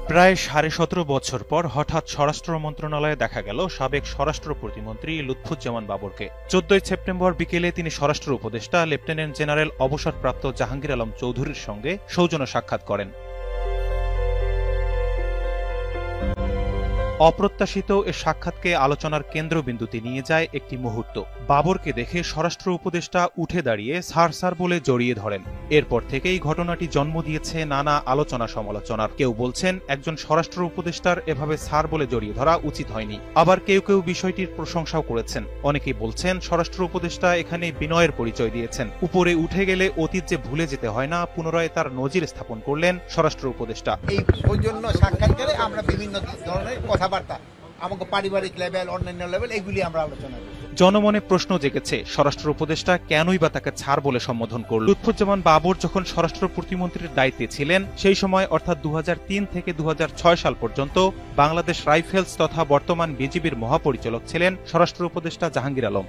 প্রায় 17.5 বছর পর হঠাৎ স্বরাষ্ট্র মন্ত্রণালয়ে দেখা গেল সাবেক স্বরাষ্ট্র প্রতিমন্ত্রী লুৎফুজ্জামান বাবরকে। 14 সেপ্টেম্বর বিকেলে তিনি স্বরাষ্ট্র উপদেষ্টা লেফটেন্যান্ট জেনারেল অবসরপ্রাপ্ত জাহাঙ্গীর আলম চৌধুরীর সঙ্গে সৌজন্য সাক্ষাৎ করেন। অপ্রত্যাশিত এ সাক্ষাৎকে আলোচনার কেন্দ্রবিন্দুতে নিয়ে যায় একটি মুহূর্ত। বাবরকে দেখে স্বরাষ্ট্র উপদেষ্টা উঠে দাঁড়িয়ে স্যার স্যার বলে জড়িয়ে ধরেন। এরপর থেকেই ঘটনাটি জন্ম দিয়েছে নানা আলোচনা সমালোচনার। কেউ বলছেন একজন স্বরাষ্ট্র উপদেষ্টার এভাবে স্যার বলে জড়িয়ে ধরা উচিত হয়নি, আবার কেউ কেউ বিষয়টির প্রশংসাও করেছেন। অনেকেই বলছেন স্বরাষ্ট্র উপদেষ্টা এখানে বিনয়ের পরিচয় দিয়েছেন। উপরে উঠে গেলে অতীত যে ভুলে যেতে হয় না, পুনরায় তার নজির স্থাপন করলেন স্বরাষ্ট্র উপদেষ্টা। এই সৌজন্য সাক্ষাৎকারে আমরা বিভিন্ন ধরনের কথাবার্তা আমাকে পারিবারিক লেভেল, অন্যান্য লেভেল এগুলি আমরা আলোচনা করি। জনমনে প্রশ্ন জেগেছে, স্বরাষ্ট্র উপদেষ্টা কেনই বা তাকে ছাড় বলে সম্বোধন করল? লুৎফুজ্জামান বাবর যখন স্বরাষ্ট্র প্রতিমন্ত্রীর দায়িত্বে ছিলেন, সেই সময় অর্থাৎ 2003 থেকে 2006 সাল পর্যন্ত বাংলাদেশ রাইফেলস তথা বর্তমান বিজিবির মহাপরিচালক ছিলেন স্বরাষ্ট্র উপদেষ্টা জাহাঙ্গীর আলম।